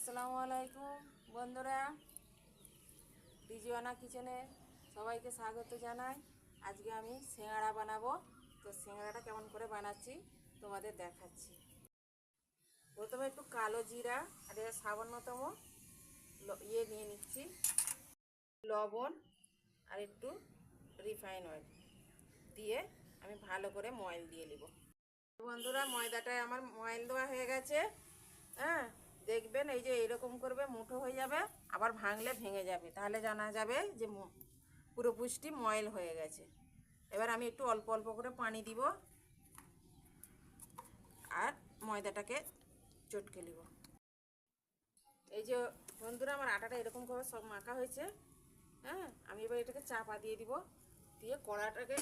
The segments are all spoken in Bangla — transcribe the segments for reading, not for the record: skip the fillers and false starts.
আসসালামু আলাইকুম বন্ধুরা, রিজওয়ানা কিচেনে সবাইকে স্বাগত জানাই। আজকে আমি সিঙ্গাড়া বানাবো। তো সিঙ্গাড়াটা কেমন করে বানাচ্ছি তোমাদের দেখাচ্ছি। প্রথমে একটু কালো জিরা আর সামান্যতম নিয়ে নিচ্ছি, লবণ আর একটু রিফাইন অয়েল দিয়ে আমি ভালো করে ময়ল দিয়ে নিব। বন্ধুরা, ময়দাটায় আমার ময়ল দেওয়া হয়ে গেছে। হ্যাঁ, দেখবেন এই যে এরকম করবে, মুঠো হয়ে যাবে, আবার ভাঙলে ভেঙে যাবে, তাহলে জানা যাবে যে পুরো পুষ্টি ময়ল হয়ে গেছে। এবার আমি একটু অল্প অল্প করে পানি দিব আর ময়দাটাকে চটকে নিব। এই যে বন্ধুরা, আমার আটাটা এরকম করে সব মাখা হয়েছে। হ্যাঁ, আমি এবার এটাকে চাপা দিয়ে দিব, দিয়ে কড়াটাকে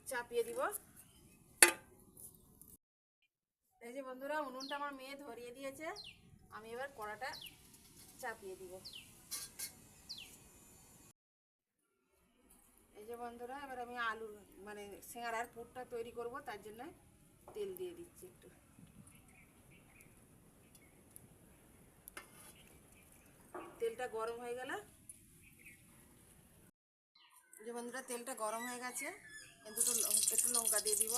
চাপিয়ে দিব। এই যে বন্ধুরা, উনুনটা আমার মেয়ে ধরিয়ে দিয়েছে, আমি এবার কড়াটা চাপিয়ে দিব। এই যে বন্ধুরা, এবার আমি আলু সিঙ্গাড়ার পুরটা তৈরি করব, তার জন্য তেল দিয়ে দিচ্ছি একটু। তেলটা গরম হয়ে গেলে, যে বন্ধুরা তেলটা গরম হয়ে গেছে, একটু লঙ্কা দিয়ে দিব,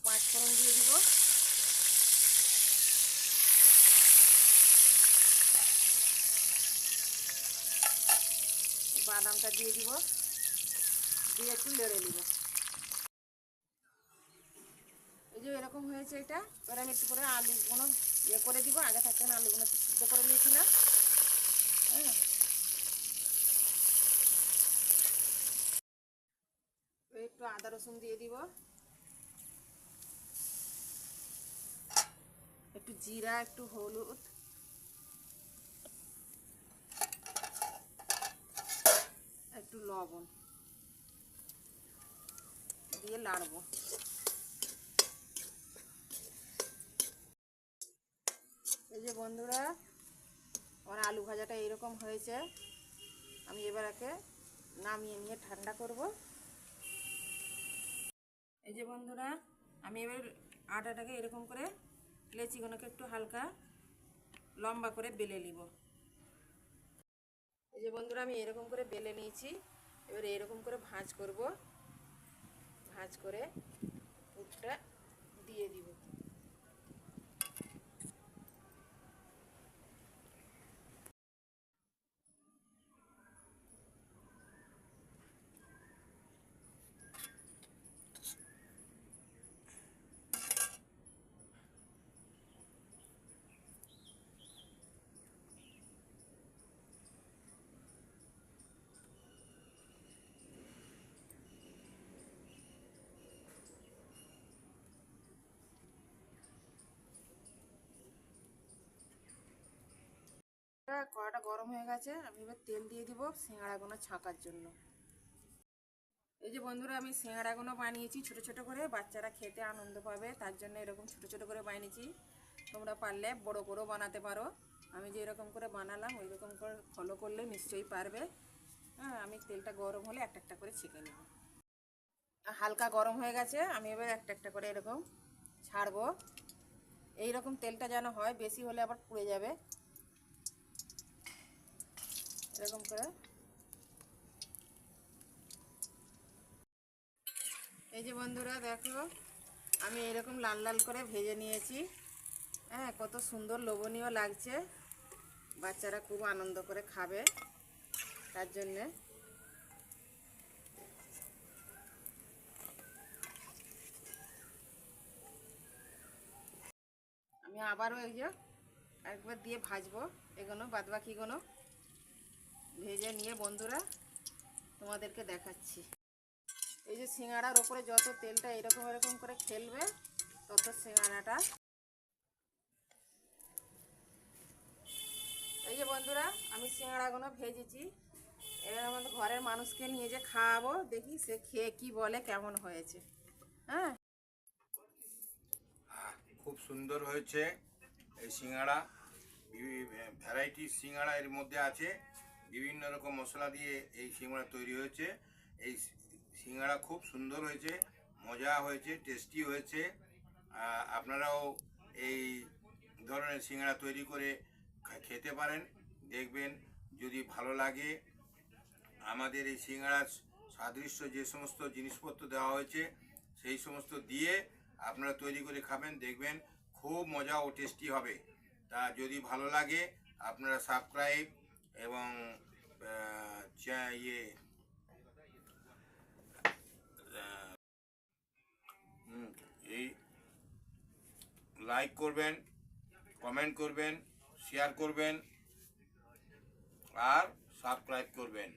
5 ফোড়ন দিয়ে দিব, বাদামটা দিয়ে দিব, দিয়ে একটু নেড়ে নিব। এই যে এরকম হয়েছে এটা। এবার আমি একটু করে আলুগুলো করে দিব। আগে থাকতে না আলুগুলো একটু সিদ্ধ করে নিয়েছিলাম। হ্যাঁ, একটু আদা রসুন দিয়ে দিব, একটু জিরা, একটু হলুদ, একটু লবণ দিয়ে নাড়বো। এই যে বন্ধুরা, আমার আলু ভাজাটা এইরকম হয়েছে। আমি এবার একে নামিয়ে নিয়ে ঠান্ডা করব। এই যে বন্ধুরা, আমি এবার আটাটাকে এরকম করে লেচিগুলোকে একটু হালকা লম্বা করে বেলে নিব। এই যে বন্ধুরা, আমি এরকম করে বেলে নিয়েছি। এবার এরকম করে ভাঁজ করব, ভাঁজ করে পুরটা দিয়ে দিব। কড়াটা গরম হয়ে গেছে, আমি এবার তেল দিয়ে দিব সিঙ্গাড়াগুলো ছাকার জন্য। এই যে বন্ধুরা, আমি সিঙ্গাড়াগুলো বানিয়েছি ছোট ছোট করে, বাচ্চারা খেতে আনন্দ পাবে, তার জন্য এরকম ছোট ছোট করে বানিয়েছি। তোমরা পারলে বড় করেও বানাতে পারো। আমি যে এরকম করে বানালাম ওই রকম করে ফলো করলে নিশ্চয়ই পারবে। হ্যাঁ, আমি তেলটা গরম হলে একটা একটা করে ছেঁকে নেব। হালকা গরম হয়ে গেছে, আমি এবার একটা একটা করে এরকম ছাড়বো। এইরকম তেলটা যেন হয়, বেশি হলে আবার পুড়ে যাবে। এরকম করে এই যে বন্ধুরা দেখো, আমি এরকম লাল লাল করে ভেজে নিয়েছি। হ্যাঁ, কত সুন্দর লোভনীয় লাগছে, বাচ্চারা খুব আনন্দ করে খাবে, তার জন্যে। আমি আবারও এই যে একবার দিয়ে ভাজবো, এগুলো বাদবাকিগুলো ভেজে নিয়ে বন্ধুরা তোমাদেরকে দেখাচ্ছি। এই যে সিঙ্গাড়ার ওপরে যত তেলটা এরকম এরকম করে খেলবে, তত সিঙ্গাড়াটা। এই যে বন্ধুরা, আমি সিঙ্গাড়াগুলো ভেজেছি। এবার আমাদের ঘরের মানুষকে নিয়ে যে খাওয়াবো, দেখি সে খেয়ে কি বলে কেমন হয়েছে। হ্যাঁ, খুব সুন্দর হয়েছে এই সিঙ্গাড়া। ভ্যারাইটি সিঙ্গাড়া এর মধ্যে আছে, বিভিন্ন রকম মশলা দিয়ে এই সিঙ্গাড়া তৈরি হয়েছে। এই সিঙ্গাড়া খুব সুন্দর হয়েছে, মজা হয়েছে, টেস্টি হয়েছে। আপনারাও এই ধরনের সিঙ্গাড়া তৈরি করে খেতে পারেন। দেখবেন যদি ভালো লাগে। আমাদের এই সিঙ্গাড়ার সাদৃশ্য যে সমস্ত জিনিসপত্র দেওয়া হয়েছে সেই সমস্ত দিয়ে আপনারা তৈরি করে খাবেন, দেখবেন খুব মজা ও টেস্টি হবে। তা যদি ভালো লাগে আপনারা সাবস্ক্রাইব এবং এই লাইক করবেন, কমেন্ট করবেন, শেয়ার করবেন আর সাবস্ক্রাইব করবেন।